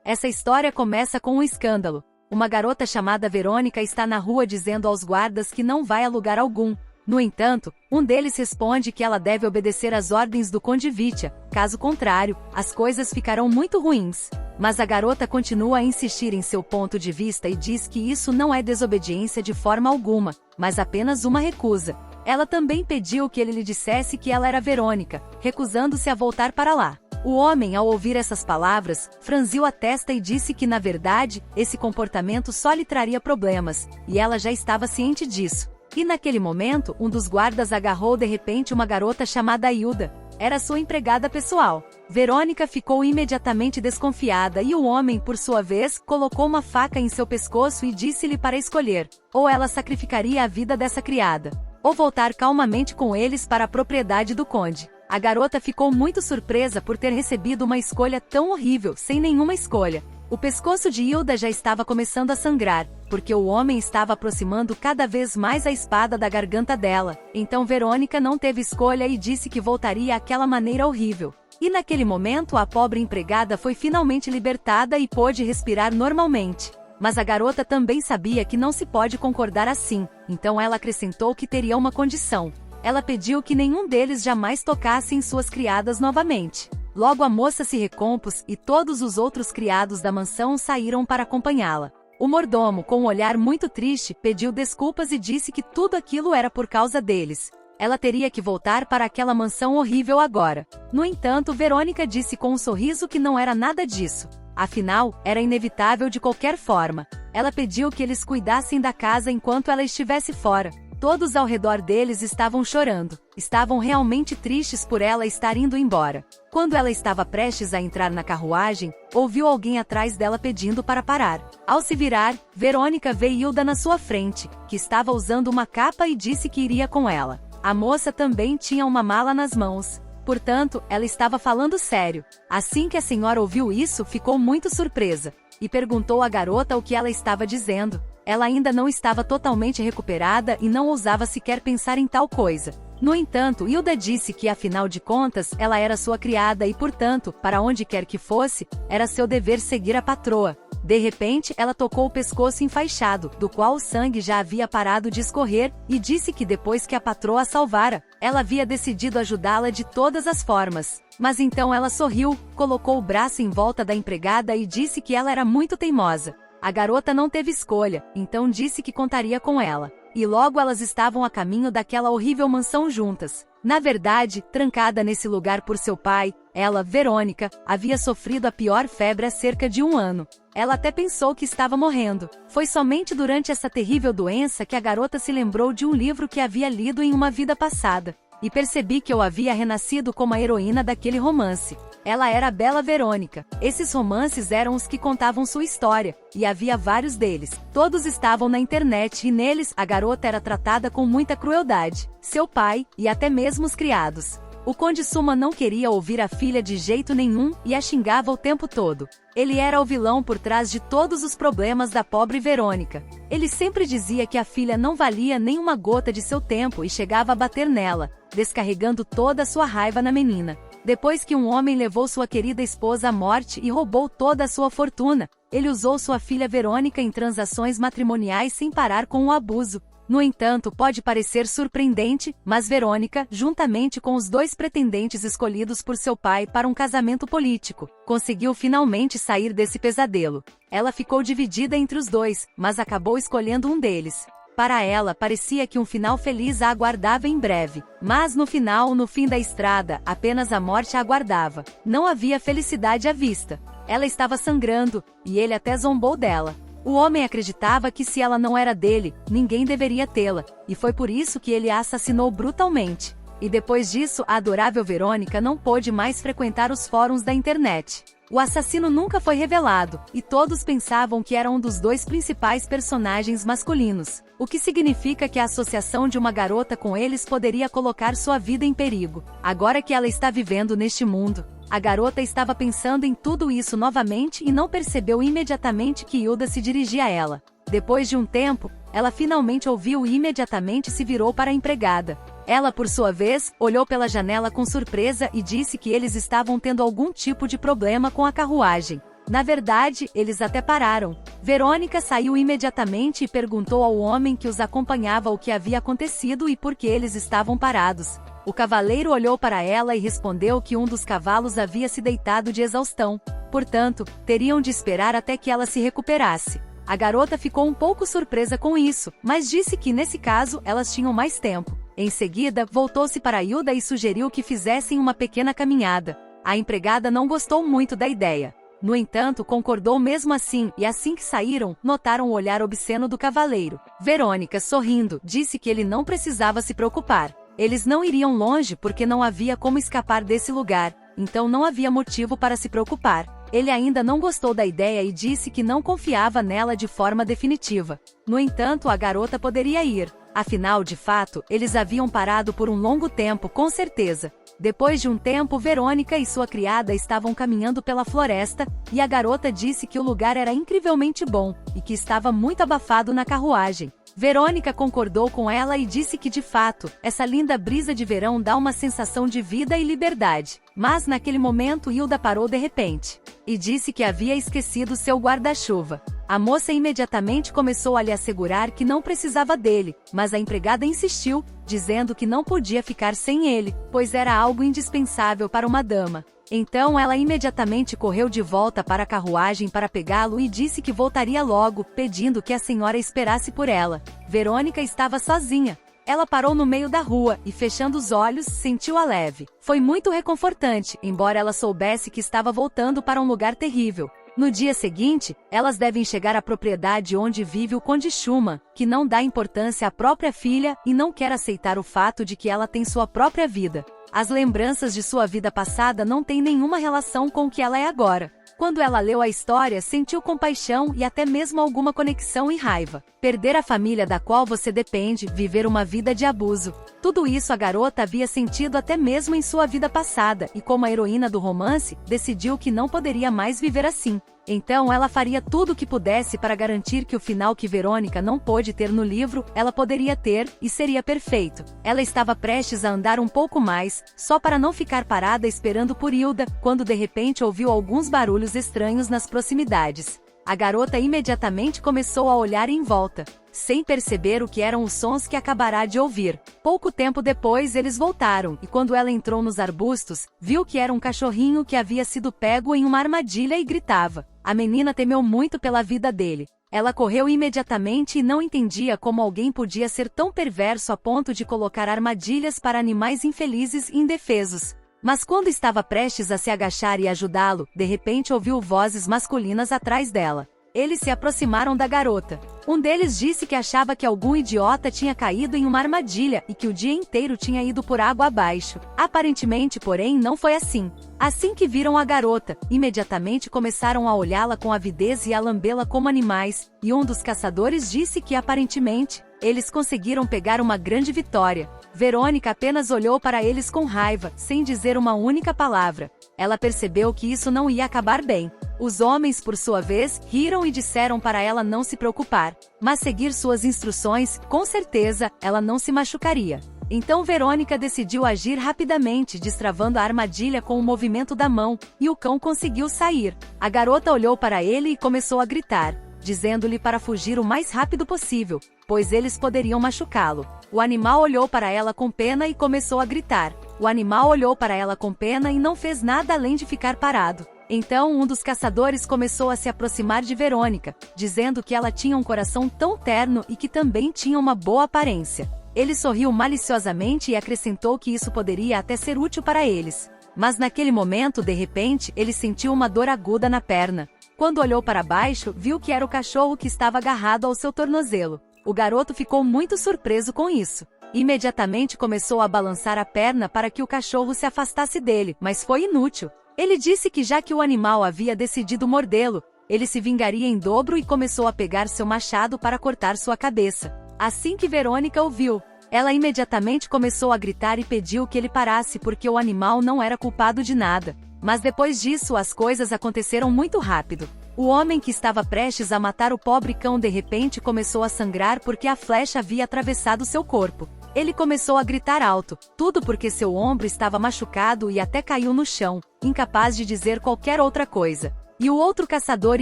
Essa história começa com um escândalo. Uma garota chamada Verônica está na rua dizendo aos guardas que não vai a lugar algum. No entanto, um deles responde que ela deve obedecer às ordens do Conde Vitia, caso contrário, as coisas ficarão muito ruins. Mas a garota continua a insistir em seu ponto de vista e diz que isso não é desobediência de forma alguma, mas apenas uma recusa. Ela também pediu que ele lhe dissesse que ela era Verônica, recusando-se a voltar para lá. O homem, ao ouvir essas palavras, franziu a testa e disse que, na verdade, esse comportamento só lhe traria problemas, e ela já estava ciente disso. E naquele momento, um dos guardas agarrou de repente uma garota chamada Hilda. Era sua empregada pessoal. Verônica ficou imediatamente desconfiada e o homem, por sua vez, colocou uma faca em seu pescoço e disse-lhe para escolher: ou ela sacrificaria a vida dessa criada, ou voltar calmamente com eles para a propriedade do conde. A garota ficou muito surpresa por ter recebido uma escolha tão horrível, sem nenhuma escolha. O pescoço de Hilda já estava começando a sangrar, porque o homem estava aproximando cada vez mais a espada da garganta dela. Então Verônica não teve escolha e disse que voltaria àquela maneira horrível. E naquele momento a pobre empregada foi finalmente libertada e pôde respirar normalmente. Mas a garota também sabia que não se pode concordar assim, então ela acrescentou que teria uma condição. Ela pediu que nenhum deles jamais tocasse em suas criadas novamente. Logo a moça se recompôs e todos os outros criados da mansão saíram para acompanhá-la. O mordomo, com um olhar muito triste, pediu desculpas e disse que tudo aquilo era por causa deles. Ela teria que voltar para aquela mansão horrível agora. No entanto, Verônica disse com um sorriso que não era nada disso. Afinal, era inevitável de qualquer forma. Ela pediu que eles cuidassem da casa enquanto ela estivesse fora. Todos ao redor deles estavam chorando. Estavam realmente tristes por ela estar indo embora. Quando ela estava prestes a entrar na carruagem, ouviu alguém atrás dela pedindo para parar. Ao se virar, Verônica vê Hilda na sua frente, que estava usando uma capa e disse que iria com ela. A moça também tinha uma mala nas mãos. Portanto, ela estava falando sério. Assim que a senhora ouviu isso, ficou muito surpresa, e perguntou à garota o que ela estava dizendo. Ela ainda não estava totalmente recuperada e não ousava sequer pensar em tal coisa. No entanto, Hilda disse que, afinal de contas, ela era sua criada e, portanto, para onde quer que fosse, era seu dever seguir a patroa. De repente, ela tocou o pescoço enfaixado, do qual o sangue já havia parado de escorrer, e disse que depois que a patroa a salvara, ela havia decidido ajudá-la de todas as formas. Mas então ela sorriu, colocou o braço em volta da empregada e disse que ela era muito teimosa. A garota não teve escolha, então disse que contaria com ela. E logo elas estavam a caminho daquela horrível mansão juntas. Na verdade, trancada nesse lugar por seu pai, ela, Verônica, havia sofrido a pior febre há cerca de 1 ano. Ela até pensou que estava morrendo. Foi somente durante essa terrível doença que a garota se lembrou de um livro que havia lido em uma vida passada. E percebi que eu havia renascido como a heroína daquele romance. Ela era a bela Verônica. Esses romances eram os que contavam sua história, e havia vários deles. Todos estavam na internet e neles a garota era tratada com muita crueldade. Seu pai, e até mesmo os criados. O Conde Suma não queria ouvir a filha de jeito nenhum e a xingava o tempo todo. Ele era o vilão por trás de todos os problemas da pobre Verônica. Ele sempre dizia que a filha não valia nem uma gota de seu tempo e chegava a bater nela, descarregando toda a sua raiva na menina. Depois que um homem levou sua querida esposa à morte e roubou toda a sua fortuna, ele usou sua filha Verônica em transações matrimoniais sem parar com o abuso. No entanto, pode parecer surpreendente, mas Verônica, juntamente com os 2 pretendentes escolhidos por seu pai para um casamento político, conseguiu finalmente sair desse pesadelo. Ela ficou dividida entre os 2, mas acabou escolhendo um deles. Para ela, parecia que um final feliz a aguardava em breve. Mas no fim da estrada, apenas a morte a aguardava. Não havia felicidade à vista. Ela estava sangrando, e ele até zombou dela. O homem acreditava que se ela não era dele, ninguém deveria tê-la, e foi por isso que ele a assassinou brutalmente. E depois disso, a adorável Verônica não pôde mais frequentar os fóruns da internet. O assassino nunca foi revelado, e todos pensavam que era um dos 2 principais personagens masculinos, o que significa que a associação de uma garota com eles poderia colocar sua vida em perigo. Agora que ela está vivendo neste mundo, a garota estava pensando em tudo isso novamente e não percebeu imediatamente que Hilda se dirigia a ela. Depois de um tempo, ela finalmente ouviu e imediatamente se virou para a empregada. Ela, por sua vez, olhou pela janela com surpresa e disse que eles estavam tendo algum tipo de problema com a carruagem. Na verdade, eles até pararam. Verônica saiu imediatamente e perguntou ao homem que os acompanhava o que havia acontecido e por que eles estavam parados. O cavaleiro olhou para ela e respondeu que um dos cavalos havia se deitado de exaustão. Portanto, teriam de esperar até que ela se recuperasse. A garota ficou um pouco surpresa com isso, mas disse que nesse caso elas tinham mais tempo. Em seguida, voltou-se para Hilda e sugeriu que fizessem uma pequena caminhada. A empregada não gostou muito da ideia. No entanto, concordou mesmo assim, e assim que saíram, notaram o olhar obsceno do cavaleiro. Verônica, sorrindo, disse que ele não precisava se preocupar. Eles não iriam longe porque não havia como escapar desse lugar, então não havia motivo para se preocupar. Ele ainda não gostou da ideia e disse que não confiava nela de forma definitiva. No entanto, a garota poderia ir. Afinal, de fato, eles haviam parado por um longo tempo, com certeza. Depois de um tempo, Verônica e sua criada estavam caminhando pela floresta, e a garota disse que o lugar era incrivelmente bom, e que estava muito abafado na carruagem. Verônica concordou com ela e disse que de fato, essa linda brisa de verão dá uma sensação de vida e liberdade. Mas naquele momento Hilda parou de repente. E disse que havia esquecido seu guarda-chuva. A moça imediatamente começou a lhe assegurar que não precisava dele, mas a empregada insistiu, dizendo que não podia ficar sem ele, pois era algo indispensável para uma dama. Então ela imediatamente correu de volta para a carruagem para pegá-lo e disse que voltaria logo, pedindo que a senhora esperasse por ela. Verônica estava sozinha. Ela parou no meio da rua e, fechando os olhos, sentiu a leve. Foi muito reconfortante, embora ela soubesse que estava voltando para um lugar terrível. No dia seguinte, elas devem chegar à propriedade onde vive o Conde Schumann, que não dá importância à própria filha e não quer aceitar o fato de que ela tem sua própria vida. As lembranças de sua vida passada não têm nenhuma relação com o que ela é agora. Quando ela leu a história, sentiu compaixão e até mesmo alguma conexão e raiva. Perder a família da qual você depende, viver uma vida de abuso. Tudo isso a garota havia sentido até mesmo em sua vida passada, e como a heroína do romance, decidiu que não poderia mais viver assim. Então ela faria tudo o que pudesse para garantir que o final que Verônica não pôde ter no livro, ela poderia ter, e seria perfeito. Ela estava prestes a andar um pouco mais, só para não ficar parada esperando por Hilda, quando de repente ouviu alguns barulhos estranhos nas proximidades. A garota imediatamente começou a olhar em volta, sem perceber o que eram os sons que acabará de ouvir. Pouco tempo depois eles voltaram, e quando ela entrou nos arbustos, viu que era um cachorrinho que havia sido pego em uma armadilha e gritava. A menina temeu muito pela vida dele. Ela correu imediatamente e não entendia como alguém podia ser tão perverso a ponto de colocar armadilhas para animais infelizes e indefesos. Mas quando estava prestes a se agachar e ajudá-lo, de repente ouviu vozes masculinas atrás dela. Eles se aproximaram da garota. Um deles disse que achava que algum idiota tinha caído em uma armadilha e que o dia inteiro tinha ido por água abaixo. Aparentemente, porém, não foi assim. Assim que viram a garota, imediatamente começaram a olhá-la com avidez e a lambê-la como animais, e um dos caçadores disse que aparentemente, eles conseguiram pegar uma grande vitória. Verônica apenas olhou para eles com raiva, sem dizer uma única palavra. Ela percebeu que isso não ia acabar bem. Os homens, por sua vez, riram e disseram para ela não se preocupar, mas seguir suas instruções, com certeza, ela não se machucaria. Então Verônica decidiu agir rapidamente, destravando a armadilha com o movimento da mão, e o cão conseguiu sair. A garota olhou para ele e começou a gritar, dizendo-lhe para fugir o mais rápido possível, pois eles poderiam machucá-lo. O animal olhou para ela com pena e começou a gritar. O animal olhou para ela com pena e não fez nada além de ficar parado. Então um dos caçadores começou a se aproximar de Verônica, dizendo que ela tinha um coração tão terno e que também tinha uma boa aparência. Ele sorriu maliciosamente e acrescentou que isso poderia até ser útil para eles. Mas naquele momento, de repente, ele sentiu uma dor aguda na perna. Quando olhou para baixo, viu que era o cachorro que estava agarrado ao seu tornozelo. O garoto ficou muito surpreso com isso. Imediatamente começou a balançar a perna para que o cachorro se afastasse dele, mas foi inútil. Ele disse que já que o animal havia decidido mordê-lo, ele se vingaria em dobro e começou a pegar seu machado para cortar sua cabeça. Assim que Verônica o viu, ela imediatamente começou a gritar e pediu que ele parasse porque o animal não era culpado de nada. Mas depois disso as coisas aconteceram muito rápido. O homem que estava prestes a matar o pobre cão de repente começou a sangrar porque a flecha havia atravessado seu corpo. Ele começou a gritar alto, tudo porque seu ombro estava machucado e até caiu no chão, incapaz de dizer qualquer outra coisa. E o outro caçador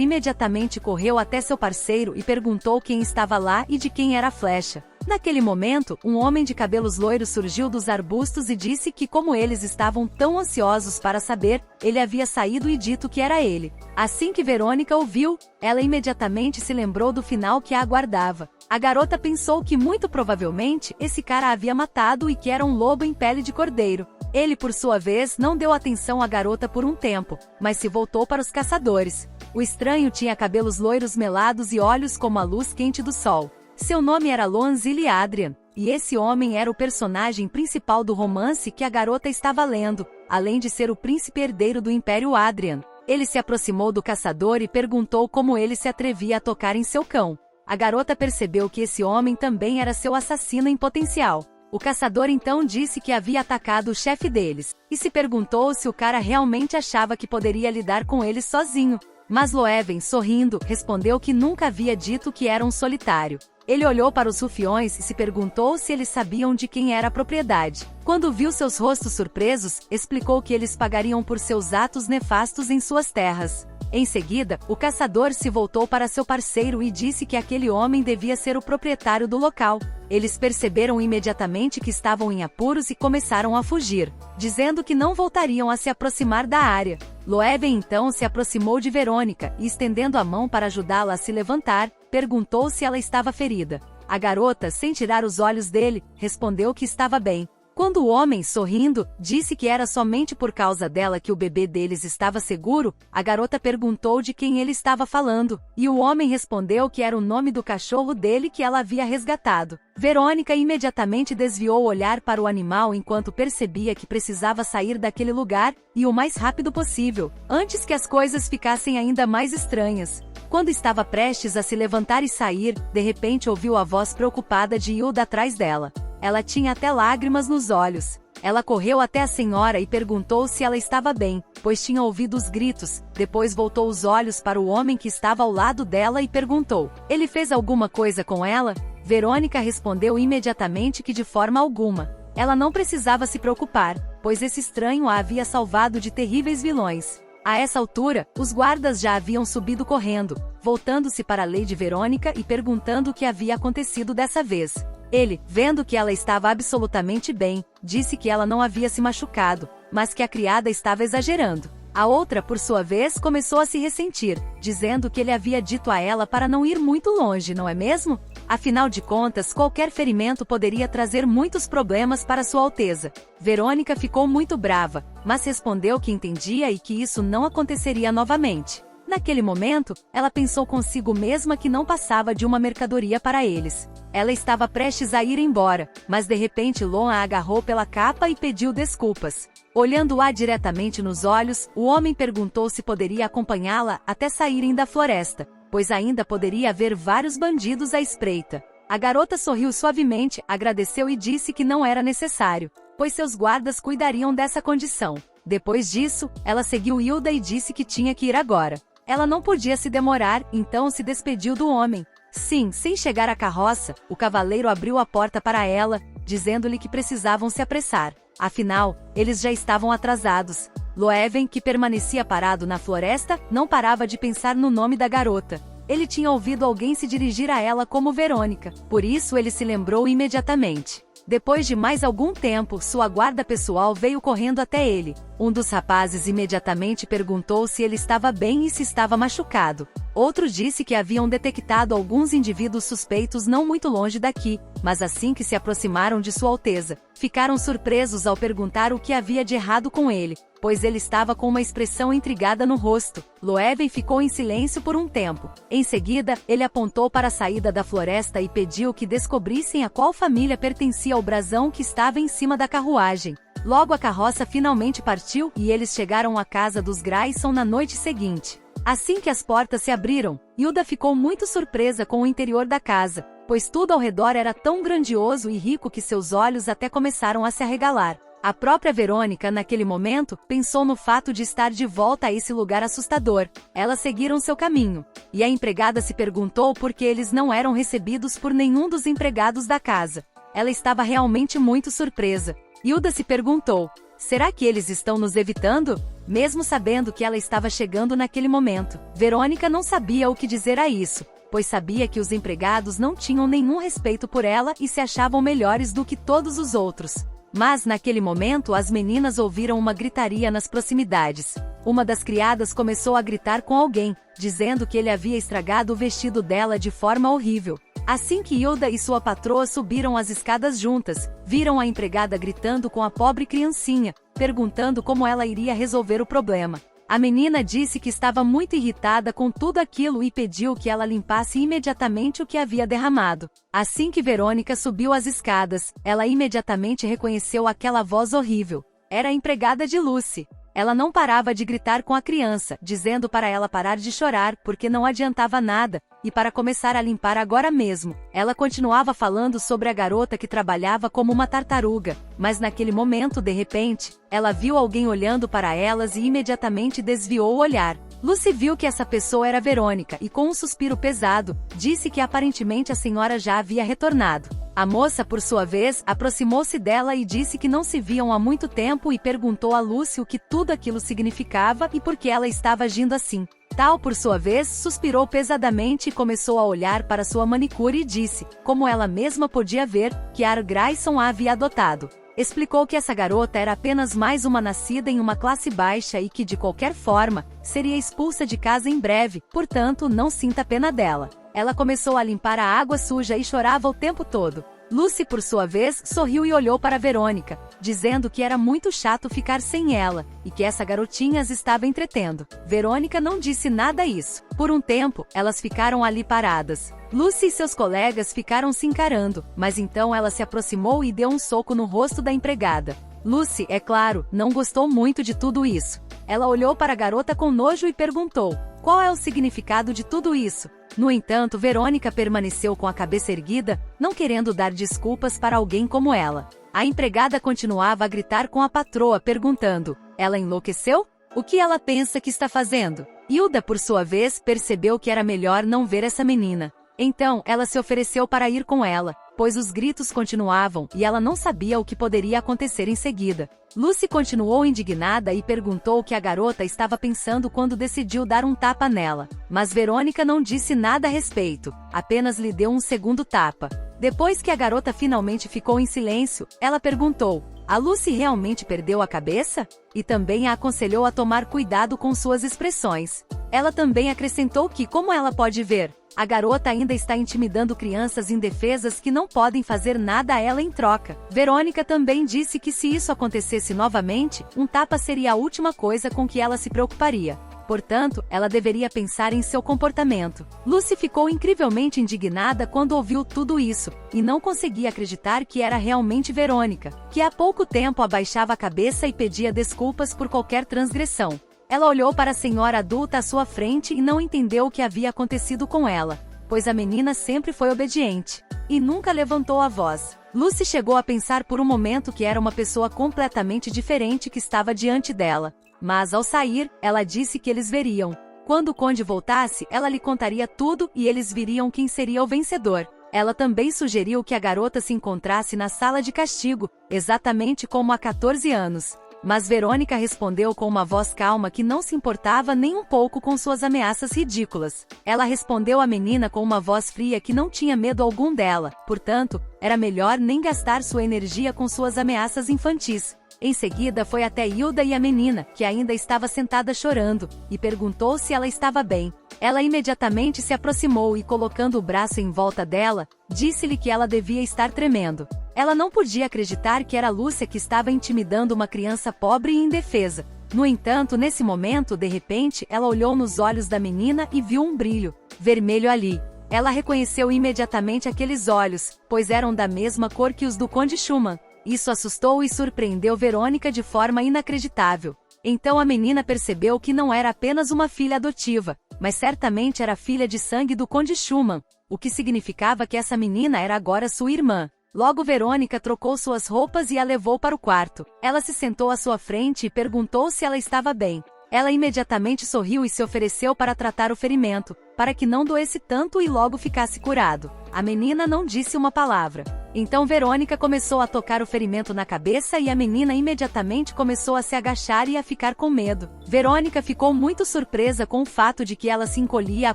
imediatamente correu até seu parceiro e perguntou quem estava lá e de quem era a flecha. Naquele momento, um homem de cabelos loiros surgiu dos arbustos e disse que, como eles estavam tão ansiosos para saber, ele havia saído e dito que era ele. Assim que Verônica ouviu, ela imediatamente se lembrou do final que a aguardava. A garota pensou que muito provavelmente esse cara a havia matado e que era um lobo em pele de cordeiro. Ele, por sua vez, não deu atenção à garota por um tempo, mas se voltou para os caçadores. O estranho tinha cabelos loiros melados e olhos como a luz quente do sol. Seu nome era Lonzili Adrian, e esse homem era o personagem principal do romance que a garota estava lendo, além de ser o príncipe herdeiro do Império Adrian. Ele se aproximou do caçador e perguntou como ele se atrevia a tocar em seu cão. A garota percebeu que esse homem também era seu assassino em potencial. O caçador então disse que havia atacado o chefe deles, e se perguntou se o cara realmente achava que poderia lidar com eles sozinho. Mas Loewen, sorrindo, respondeu que nunca havia dito que era um solitário. Ele olhou para os rufiões e se perguntou se eles sabiam de quem era a propriedade. Quando viu seus rostos surpresos, explicou que eles pagariam por seus atos nefastos em suas terras. Em seguida, o caçador se voltou para seu parceiro e disse que aquele homem devia ser o proprietário do local. Eles perceberam imediatamente que estavam em apuros e começaram a fugir, dizendo que não voltariam a se aproximar da área. Loewen então se aproximou de Verônica e, estendendo a mão para ajudá-la a se levantar, perguntou se ela estava ferida. A garota, sem tirar os olhos dele, respondeu que estava bem. Quando o homem, sorrindo, disse que era somente por causa dela que o bebê deles estava seguro, a garota perguntou de quem ele estava falando, e o homem respondeu que era o nome do cachorro dele que ela havia resgatado. Verônica imediatamente desviou o olhar para o animal enquanto percebia que precisava sair daquele lugar, e o mais rápido possível, antes que as coisas ficassem ainda mais estranhas. Quando estava prestes a se levantar e sair, de repente ouviu a voz preocupada de Hilda atrás dela. Ela tinha até lágrimas nos olhos. Ela correu até a senhora e perguntou se ela estava bem, pois tinha ouvido os gritos. Depois voltou os olhos para o homem que estava ao lado dela e perguntou: ele fez alguma coisa com ela? Verônica respondeu imediatamente que de forma alguma. Ela não precisava se preocupar, pois esse estranho a havia salvado de terríveis vilões. A essa altura, os guardas já haviam subido correndo, voltando-se para a Lady Verônica e perguntando o que havia acontecido dessa vez. Ele, vendo que ela estava absolutamente bem, disse que ela não havia se machucado, mas que a criada estava exagerando. A outra, por sua vez, começou a se ressentir, dizendo que ele havia dito a ela para não ir muito longe, não é mesmo? Afinal de contas, qualquer ferimento poderia trazer muitos problemas para Sua Alteza. Verônica ficou muito brava, mas respondeu que entendia e que isso não aconteceria novamente. Naquele momento, ela pensou consigo mesma que não passava de uma mercadoria para eles. Ela estava prestes a ir embora, mas de repente Lon a agarrou pela capa e pediu desculpas. Olhando-a diretamente nos olhos, o homem perguntou se poderia acompanhá-la até saírem da floresta, pois ainda poderia haver vários bandidos à espreita. A garota sorriu suavemente, agradeceu e disse que não era necessário, pois seus guardas cuidariam dessa condição. Depois disso, ela seguiu Hilda e disse que tinha que ir agora. Ela não podia se demorar, então se despediu do homem. Sim, sem chegar à carroça, o cavaleiro abriu a porta para ela, dizendo-lhe que precisavam se apressar. Afinal, eles já estavam atrasados. Loewen, que permanecia parado na floresta, não parava de pensar no nome da garota. Ele tinha ouvido alguém se dirigir a ela como Verônica, por isso ele se lembrou imediatamente. Depois de mais algum tempo, sua guarda pessoal veio correndo até ele. Um dos rapazes imediatamente perguntou se ele estava bem e se estava machucado. Outro disse que haviam detectado alguns indivíduos suspeitos não muito longe daqui, mas assim que se aproximaram de Sua Alteza, ficaram surpresos ao perguntar o que havia de errado com ele, pois ele estava com uma expressão intrigada no rosto. Loewen ficou em silêncio por um tempo. Em seguida, ele apontou para a saída da floresta e pediu que descobrissem a qual família pertencia o brasão que estava em cima da carruagem. Logo a carroça finalmente partiu e eles chegaram à casa dos Grayson na noite seguinte. Assim que as portas se abriram, Hilda ficou muito surpresa com o interior da casa, pois tudo ao redor era tão grandioso e rico que seus olhos até começaram a se arregalar. A própria Verônica, naquele momento, pensou no fato de estar de volta a esse lugar assustador. Elas seguiram seu caminho, e a empregada se perguntou por que eles não eram recebidos por nenhum dos empregados da casa. Ela estava realmente muito surpresa. Hilda se perguntou: será que eles estão nos evitando? mesmo sabendo que ela estava chegando naquele momento. Verônica não sabia o que dizer a isso, pois sabia que os empregados não tinham nenhum respeito por ela e se achavam melhores do que todos os outros. Mas naquele momento as meninas ouviram uma gritaria nas proximidades. Uma das criadas começou a gritar com alguém, dizendo que ele havia estragado o vestido dela de forma horrível. Assim que Hilda e sua patroa subiram as escadas juntas, viram a empregada gritando com a pobre criancinha, perguntando como ela iria resolver o problema. A menina disse que estava muito irritada com tudo aquilo e pediu que ela limpasse imediatamente o que havia derramado. Assim que Verônica subiu as escadas, ela imediatamente reconheceu aquela voz horrível. Era a empregada de Lucy. Ela não parava de gritar com a criança, dizendo para ela parar de chorar, porque não adiantava nada, e para começar a limpar agora mesmo. Ela continuava falando sobre a garota que trabalhava como uma tartaruga, mas naquele momento, de repente, ela viu alguém olhando para elas e imediatamente desviou o olhar. Lucy viu que essa pessoa era Verônica e, com um suspiro pesado, disse que aparentemente a senhora já havia retornado. A moça, por sua vez, aproximou-se dela e disse que não se viam há muito tempo e perguntou a Lucy o que tudo aquilo significava e por que ela estava agindo assim. Tal, por sua vez, suspirou pesadamente e começou a olhar para sua manicure e disse, como ela mesma podia ver, que Ar Grayson a havia adotado. Explicou que essa garota era apenas mais uma nascida em uma classe baixa e que, de qualquer forma, seria expulsa de casa em breve, portanto, não sinta pena dela. Ela começou a limpar a água suja e chorava o tempo todo. Lucy, por sua vez, sorriu e olhou para Verônica, dizendo que era muito chato ficar sem ela, e que essa garotinha as estava entretendo. Verônica não disse nada a isso. Por um tempo, elas ficaram ali paradas. Lucy e seus colegas ficaram se encarando, mas então ela se aproximou e deu um soco no rosto da empregada. Lucy, é claro, não gostou muito de tudo isso. Ela olhou para a garota com nojo e perguntou, qual é o significado de tudo isso? No entanto, Verônica permaneceu com a cabeça erguida, não querendo dar desculpas para alguém como ela. A empregada continuava a gritar com a patroa, perguntando, ela enlouqueceu? O que ela pensa que está fazendo? Hilda, por sua vez, percebeu que era melhor não ver essa menina. Então, ela se ofereceu para ir com ela, pois os gritos continuavam e ela não sabia o que poderia acontecer em seguida. Lucy continuou indignada e perguntou o que a garota estava pensando quando decidiu dar um tapa nela. Mas Verônica não disse nada a respeito, apenas lhe deu um segundo tapa. Depois que a garota finalmente ficou em silêncio, ela perguntou, a Lucy realmente perdeu a cabeça? E também a aconselhou a tomar cuidado com suas expressões. Ela também acrescentou que, como ela pode ver, a garota ainda está intimidando crianças indefesas que não podem fazer nada a ela em troca. Verônica também disse que se isso acontecesse novamente, um tapa seria a última coisa com que ela se preocuparia. Portanto, ela deveria pensar em seu comportamento. Lucy ficou incrivelmente indignada quando ouviu tudo isso, e não conseguia acreditar que era realmente Verônica, que há pouco tempo abaixava a cabeça e pedia desculpas por qualquer transgressão. Ela olhou para a senhora adulta à sua frente e não entendeu o que havia acontecido com ela, pois a menina sempre foi obediente e nunca levantou a voz. Lucy chegou a pensar por um momento que era uma pessoa completamente diferente que estava diante dela, mas ao sair, ela disse que eles veriam. Quando o conde voltasse, ela lhe contaria tudo e eles viriam quem seria o vencedor. Ela também sugeriu que a garota se encontrasse na sala de castigo, exatamente como há 14 anos. Mas Verônica respondeu com uma voz calma que não se importava nem um pouco com suas ameaças ridículas. Ela respondeu à menina com uma voz fria que não tinha medo algum dela, portanto, era melhor nem gastar sua energia com suas ameaças infantis. Em seguida foi até Hilda e a menina, que ainda estava sentada chorando, e perguntou se ela estava bem. Ela imediatamente se aproximou e, colocando o braço em volta dela, disse-lhe que ela devia estar tremendo. Ela não podia acreditar que era Lúcia que estava intimidando uma criança pobre e indefesa. No entanto, nesse momento, de repente, ela olhou nos olhos da menina e viu um brilho vermelho ali. Ela reconheceu imediatamente aqueles olhos, pois eram da mesma cor que os do Conde Schumann. Isso assustou e surpreendeu Verônica de forma inacreditável. Então a menina percebeu que não era apenas uma filha adotiva, mas certamente era filha de sangue do Conde Schumann, o que significava que essa menina era agora sua irmã. Logo Verônica trocou suas roupas e a levou para o quarto. Ela se sentou à sua frente e perguntou se ela estava bem. Ela imediatamente sorriu e se ofereceu para tratar o ferimento, para que não doesse tanto e logo ficasse curado. A menina não disse uma palavra. Então Verônica começou a tocar o ferimento na cabeça e a menina imediatamente começou a se agachar e a ficar com medo. Verônica ficou muito surpresa com o fato de que ela se encolhia a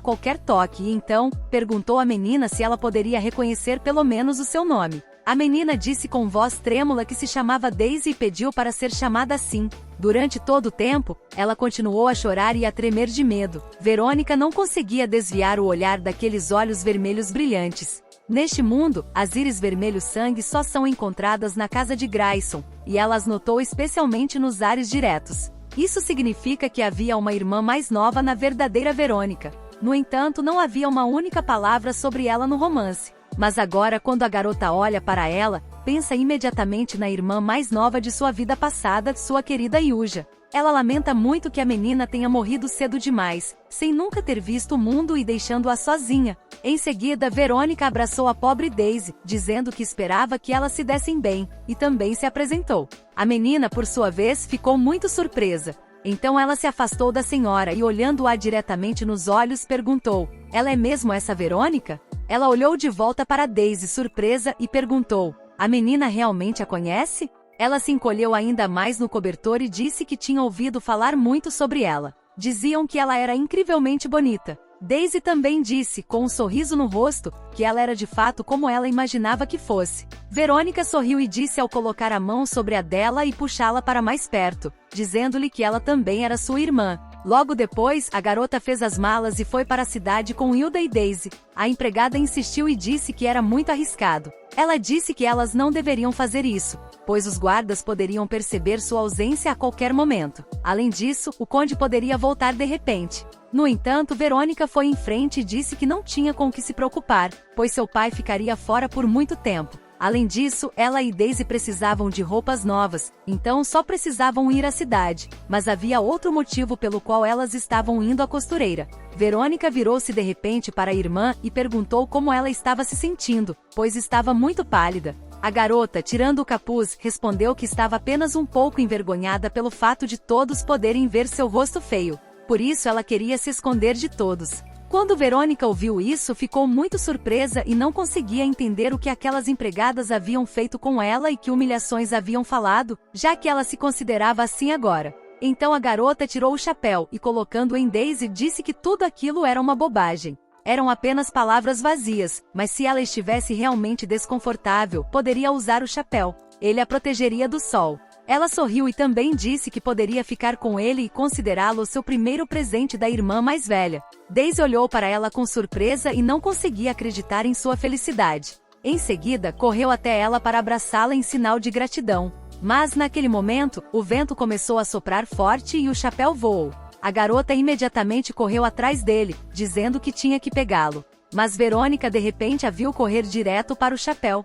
qualquer toque e então perguntou à menina se ela poderia reconhecer pelo menos o seu nome. A menina disse com voz trêmula que se chamava Daisy e pediu para ser chamada assim. Durante todo o tempo, ela continuou a chorar e a tremer de medo. Verônica não conseguia desviar o olhar daqueles olhos vermelhos brilhantes. Neste mundo, as íris vermelho-sangue só são encontradas na casa de Grayson, e ela as notou especialmente nos ares diretos. Isso significa que havia uma irmã mais nova na verdadeira Verônica. No entanto, não havia uma única palavra sobre ela no romance. Mas agora, quando a garota olha para ela, pensa imediatamente na irmã mais nova de sua vida passada, sua querida Yuja. Ela lamenta muito que a menina tenha morrido cedo demais, sem nunca ter visto o mundo e deixando-a sozinha. Em seguida, Verônica abraçou a pobre Daisy, dizendo que esperava que elas se dessem bem, e também se apresentou. A menina, por sua vez, ficou muito surpresa. Então ela se afastou da senhora e, olhando-a diretamente nos olhos, perguntou: "Ela é mesmo essa Verônica?" Ela olhou de volta para Daisy surpresa e perguntou: "A menina realmente a conhece?" Ela se encolheu ainda mais no cobertor e disse que tinha ouvido falar muito sobre ela. Diziam que ela era incrivelmente bonita. Daisy também disse, com um sorriso no rosto, que ela era de fato como ela imaginava que fosse. Verônica sorriu e disse ao colocar a mão sobre a dela e puxá-la para mais perto, dizendo-lhe que ela também era sua irmã. Logo depois, a garota fez as malas e foi para a cidade com Hilda e Daisy. A empregada insistiu e disse que era muito arriscado. Ela disse que elas não deveriam fazer isso, pois os guardas poderiam perceber sua ausência a qualquer momento. Além disso, o conde poderia voltar de repente. No entanto, Verônica foi em frente e disse que não tinha com o que se preocupar, pois seu pai ficaria fora por muito tempo. Além disso, ela e Daisy precisavam de roupas novas, então só precisavam ir à cidade, mas havia outro motivo pelo qual elas estavam indo à costureira. Verônica virou-se de repente para a irmã e perguntou como ela estava se sentindo, pois estava muito pálida. A garota, tirando o capuz, respondeu que estava apenas um pouco envergonhada pelo fato de todos poderem ver seu rosto feio. Por isso ela queria se esconder de todos. Quando Verônica ouviu isso, ficou muito surpresa e não conseguia entender o que aquelas empregadas haviam feito com ela e que humilhações haviam falado, já que ela se considerava assim agora. Então a garota tirou o chapéu e, colocando-o em Daisy, disse que tudo aquilo era uma bobagem. Eram apenas palavras vazias, mas se ela estivesse realmente desconfortável, poderia usar o chapéu. Ele a protegeria do sol. Ela sorriu e também disse que poderia ficar com ele e considerá-lo seu primeiro presente da irmã mais velha. Daisy olhou para ela com surpresa e não conseguia acreditar em sua felicidade. Em seguida, correu até ela para abraçá-la em sinal de gratidão. Mas naquele momento, o vento começou a soprar forte e o chapéu voou. A garota imediatamente correu atrás dele, dizendo que tinha que pegá-lo. Mas Verônica de repente a viu correr direto para o chapéu.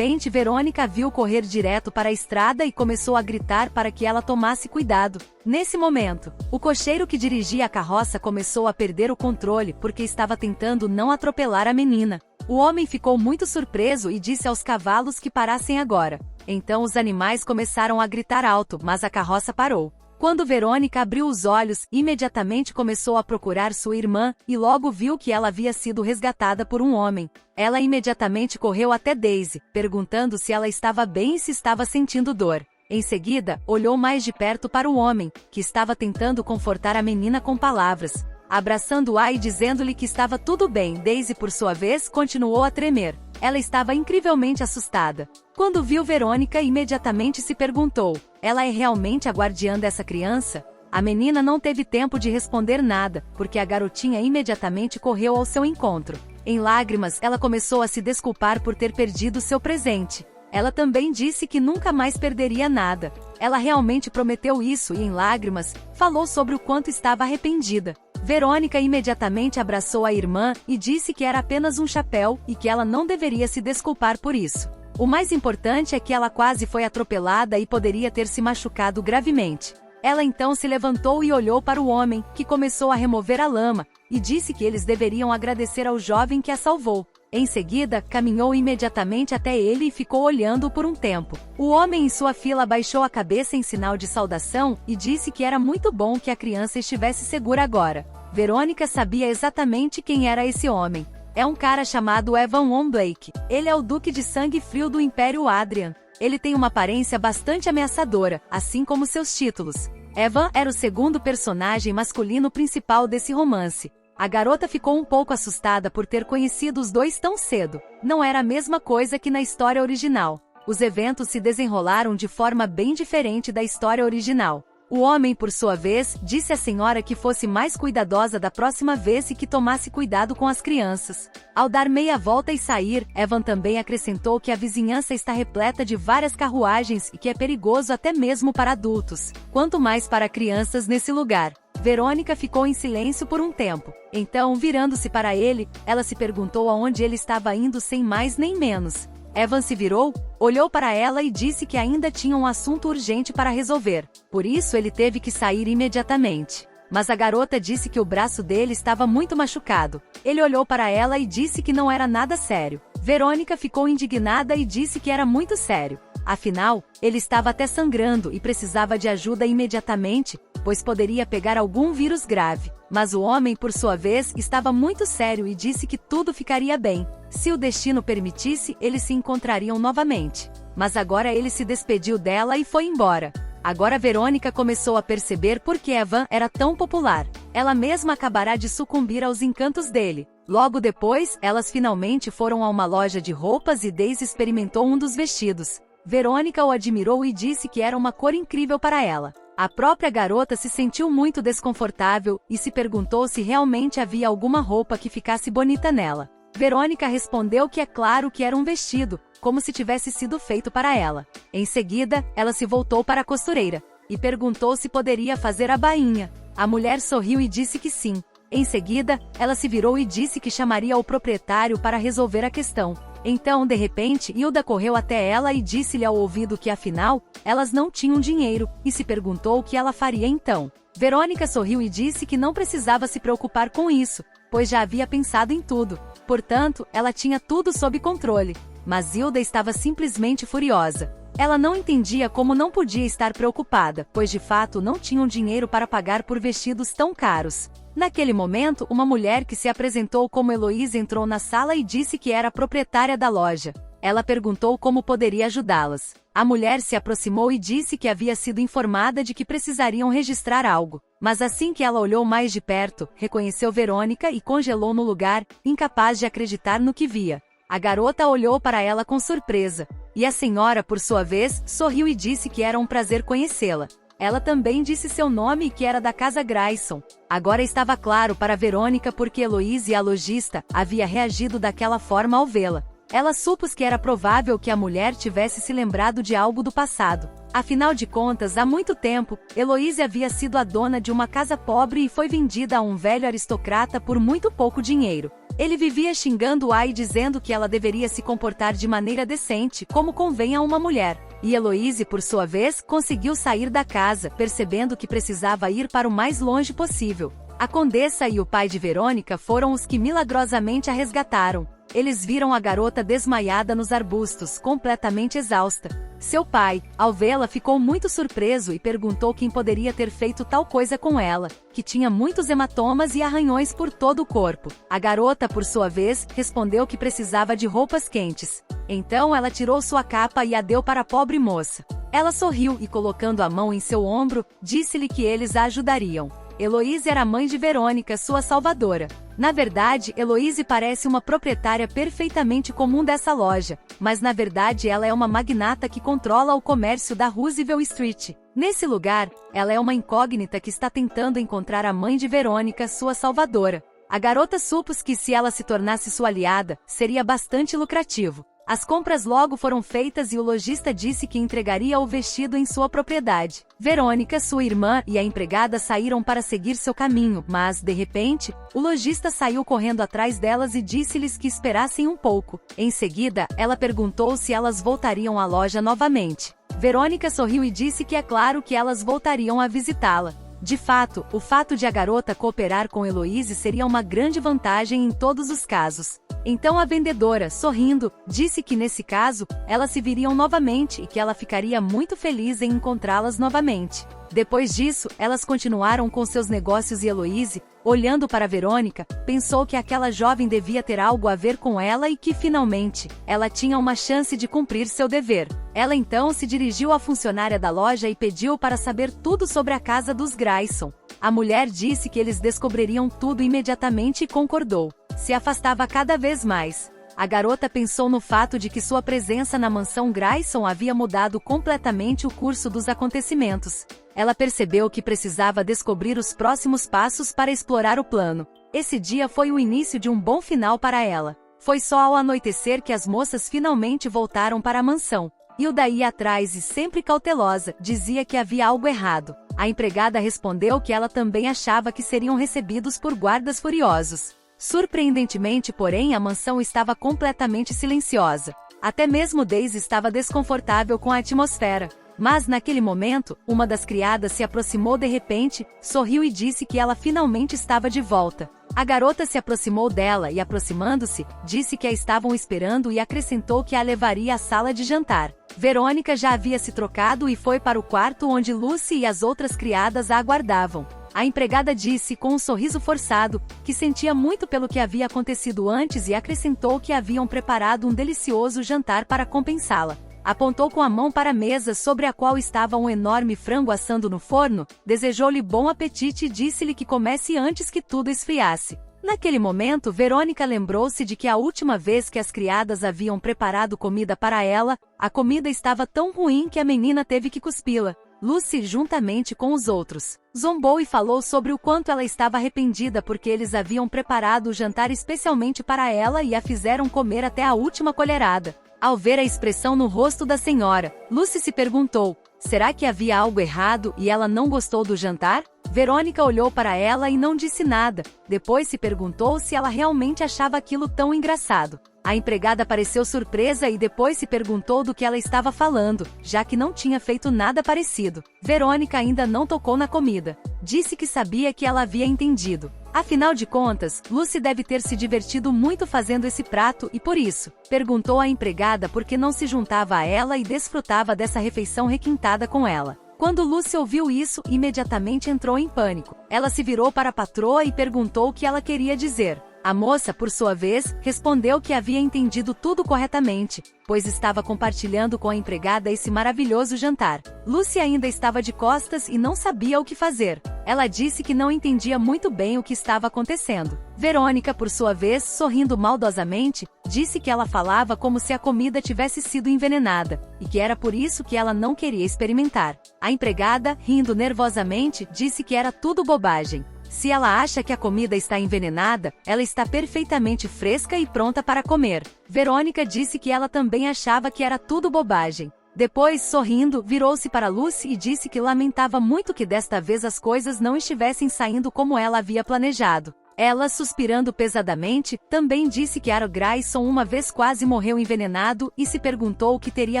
Verônica a viu correr direto para a estrada e começou a gritar para que ela tomasse cuidado. Nesse momento, o cocheiro que dirigia a carroça começou a perder o controle porque estava tentando não atropelar a menina. O homem ficou muito surpreso e disse aos cavalos que parassem agora. Então os animais começaram a gritar alto, mas a carroça parou. Quando Verônica abriu os olhos, imediatamente começou a procurar sua irmã, e logo viu que ela havia sido resgatada por um homem. Ela imediatamente correu até Daisy, perguntando se ela estava bem e se estava sentindo dor. Em seguida, olhou mais de perto para o homem, que estava tentando confortar a menina com palavras. Abraçando-a e dizendo-lhe que estava tudo bem, Daisy, por sua vez, continuou a tremer. Ela estava incrivelmente assustada. Quando viu Verônica, imediatamente se perguntou: ela é realmente a guardiã dessa criança? A menina não teve tempo de responder nada, porque a garotinha imediatamente correu ao seu encontro. Em lágrimas, ela começou a se desculpar por ter perdido seu presente. Ela também disse que nunca mais perderia nada. Ela realmente prometeu isso e, em lágrimas, falou sobre o quanto estava arrependida. Verônica imediatamente abraçou a irmã e disse que era apenas um chapéu e que ela não deveria se desculpar por isso. O mais importante é que ela quase foi atropelada e poderia ter se machucado gravemente. Ela então se levantou e olhou para o homem, que começou a remover a lama, e disse que eles deveriam agradecer ao jovem que a salvou. Em seguida, caminhou imediatamente até ele e ficou olhando-o por um tempo. O homem em sua fila abaixou a cabeça em sinal de saudação e disse que era muito bom que a criança estivesse segura agora. Verônica sabia exatamente quem era esse homem. É um cara chamado Evan Von Blake. Ele é o Duque de Sangue Frio do Império Adrian. Ele tem uma aparência bastante ameaçadora, assim como seus títulos. Evan era o segundo personagem masculino principal desse romance. A garota ficou um pouco assustada por ter conhecido os dois tão cedo. Não era a mesma coisa que na história original. Os eventos se desenrolaram de forma bem diferente da história original. O homem, por sua vez, disse à senhora que fosse mais cuidadosa da próxima vez e que tomasse cuidado com as crianças. Ao dar meia volta e sair, Evan também acrescentou que a vizinhança está repleta de várias carruagens e que é perigoso até mesmo para adultos, quanto mais para crianças nesse lugar. Verônica ficou em silêncio por um tempo. Então, virando-se para ele, ela se perguntou aonde ele estava indo sem mais nem menos. Evan se virou, olhou para ela e disse que ainda tinha um assunto urgente para resolver. Por isso ele teve que sair imediatamente. Mas a garota disse que o braço dele estava muito machucado. Ele olhou para ela e disse que não era nada sério. Verônica ficou indignada e disse que era muito sério. Afinal, ele estava até sangrando e precisava de ajuda imediatamente, pois poderia pegar algum vírus grave. Mas o homem, por sua vez, estava muito sério e disse que tudo ficaria bem. Se o destino permitisse, eles se encontrariam novamente. Mas agora ele se despediu dela e foi embora. Agora Verônica começou a perceber por que Evan era tão popular. Ela mesma acabará de sucumbir aos encantos dele. Logo depois, elas finalmente foram a uma loja de roupas e Daisy experimentou um dos vestidos. Verônica o admirou e disse que era uma cor incrível para ela. A própria garota se sentiu muito desconfortável e se perguntou se realmente havia alguma roupa que ficasse bonita nela. Verônica respondeu que é claro que era um vestido, como se tivesse sido feito para ela. Em seguida, ela se voltou para a costureira e perguntou se poderia fazer a bainha. A mulher sorriu e disse que sim. Em seguida, ela se virou e disse que chamaria o proprietário para resolver a questão. Então, de repente, Hilda correu até ela e disse-lhe ao ouvido que, afinal, elas não tinham dinheiro, e se perguntou o que ela faria então. Verônica sorriu e disse que não precisava se preocupar com isso, pois já havia pensado em tudo. Portanto, ela tinha tudo sob controle. Mas Hilda estava simplesmente furiosa. Ela não entendia como não podia estar preocupada, pois de fato não tinham dinheiro para pagar por vestidos tão caros. Naquele momento, uma mulher que se apresentou como Heloísa entrou na sala e disse que era a proprietária da loja. Ela perguntou como poderia ajudá-las. A mulher se aproximou e disse que havia sido informada de que precisariam registrar algo. Mas assim que ela olhou mais de perto, reconheceu Verônica e congelou no lugar, incapaz de acreditar no que via. A garota olhou para ela com surpresa. E a senhora, por sua vez, sorriu e disse que era um prazer conhecê-la. Ela também disse seu nome e que era da casa Grayson. Agora estava claro para Verônica porque Heloísa, a lojista, havia reagido daquela forma ao vê-la. Ela supôs que era provável que a mulher tivesse se lembrado de algo do passado. Afinal de contas, há muito tempo, Heloísa havia sido a dona de uma casa pobre e foi vendida a um velho aristocrata por muito pouco dinheiro. Ele vivia xingando-a e dizendo que ela deveria se comportar de maneira decente, como convém a uma mulher. E Heloísa, por sua vez, conseguiu sair da casa, percebendo que precisava ir para o mais longe possível. A condessa e o pai de Verônica foram os que milagrosamente a resgataram. Eles viram a garota desmaiada nos arbustos, completamente exausta. Seu pai, ao vê-la, ficou muito surpreso e perguntou quem poderia ter feito tal coisa com ela, que tinha muitos hematomas e arranhões por todo o corpo. A garota, por sua vez, respondeu que precisava de roupas quentes. Então ela tirou sua capa e a deu para a pobre moça. Ela sorriu e, colocando a mão em seu ombro, disse-lhe que eles a ajudariam. Heloísa era a mãe de Verônica, sua salvadora. Na verdade, Heloísa parece uma proprietária perfeitamente comum dessa loja, mas na verdade ela é uma magnata que controla o comércio da Roosevelt Street. Nesse lugar, ela é uma incógnita que está tentando encontrar a mãe de Verônica, sua salvadora. A garota supôs que se ela se tornasse sua aliada, seria bastante lucrativo. As compras logo foram feitas e o lojista disse que entregaria o vestido em sua propriedade. Verônica, sua irmã e a empregada saíram para seguir seu caminho, mas, de repente, o lojista saiu correndo atrás delas e disse-lhes que esperassem um pouco. Em seguida, ela perguntou se elas voltariam à loja novamente. Verônica sorriu e disse que é claro que elas voltariam a visitá-la. De fato, o fato de a garota cooperar com Heloísa seria uma grande vantagem em todos os casos. Então a vendedora, sorrindo, disse que nesse caso, elas se viriam novamente e que ela ficaria muito feliz em encontrá-las novamente. Depois disso, elas continuaram com seus negócios e Heloise, olhando para Verônica, pensou que aquela jovem devia ter algo a ver com ela e que, finalmente, ela tinha uma chance de cumprir seu dever. Ela então se dirigiu à funcionária da loja e pediu para saber tudo sobre a casa dos Grayson. A mulher disse que eles descobririam tudo imediatamente e concordou. Se afastava cada vez mais. A garota pensou no fato de que sua presença na mansão Grayson havia mudado completamente o curso dos acontecimentos. Ela percebeu que precisava descobrir os próximos passos para explorar o plano. Esse dia foi o início de um bom final para ela. Foi só ao anoitecer que as moças finalmente voltaram para a mansão. Hilda ia atrás e, sempre cautelosa, dizia que havia algo errado. A empregada respondeu que ela também achava que seriam recebidos por guardas furiosos. Surpreendentemente, porém, a mansão estava completamente silenciosa. Até mesmo Daisy estava desconfortável com a atmosfera. Mas naquele momento, uma das criadas se aproximou de repente, sorriu e disse que ela finalmente estava de volta. A garota se aproximou dela e, aproximando-se, disse que a estavam esperando e acrescentou que a levaria à sala de jantar. Verônica já havia se trocado e foi para o quarto onde Lucy e as outras criadas a aguardavam. A empregada disse com um sorriso forçado, que sentia muito pelo que havia acontecido antes e acrescentou que haviam preparado um delicioso jantar para compensá-la. Apontou com a mão para a mesa sobre a qual estava um enorme frango assando no forno, desejou-lhe bom apetite e disse-lhe que comesse antes que tudo esfriasse. Naquele momento, Verônica lembrou-se de que a última vez que as criadas haviam preparado comida para ela, a comida estava tão ruim que a menina teve que cuspi-la. Lucy, juntamente com os outros, zombou e falou sobre o quanto ela estava arrependida porque eles haviam preparado o jantar especialmente para ela e a fizeram comer até a última colherada. Ao ver a expressão no rosto da senhora, Lucy se perguntou, será que havia algo errado e ela não gostou do jantar? Verônica olhou para ela e não disse nada, depois se perguntou se ela realmente achava aquilo tão engraçado. A empregada pareceu surpresa e depois se perguntou do que ela estava falando, já que não tinha feito nada parecido. Verônica ainda não tocou na comida. Disse que sabia que ela havia entendido. Afinal de contas, Lucy deve ter se divertido muito fazendo esse prato e por isso, perguntou à empregada por que não se juntava a ela e desfrutava dessa refeição requintada com ela. Quando Lucy ouviu isso, imediatamente entrou em pânico. Ela se virou para a patroa e perguntou o que ela queria dizer. A moça, por sua vez, respondeu que havia entendido tudo corretamente, pois estava compartilhando com a empregada esse maravilhoso jantar. Lucy ainda estava de costas e não sabia o que fazer. Ela disse que não entendia muito bem o que estava acontecendo. Verônica, por sua vez, sorrindo maldosamente, disse que ela falava como se a comida tivesse sido envenenada, e que era por isso que ela não queria experimentar. A empregada, rindo nervosamente, disse que era tudo bobagem. Se ela acha que a comida está envenenada, ela está perfeitamente fresca e pronta para comer. Verônica disse que ela também achava que era tudo bobagem. Depois, sorrindo, virou-se para Lucy e disse que lamentava muito que desta vez as coisas não estivessem saindo como ela havia planejado. Ela, suspirando pesadamente, também disse que Aaron Grayson uma vez quase morreu envenenado e se perguntou o que teria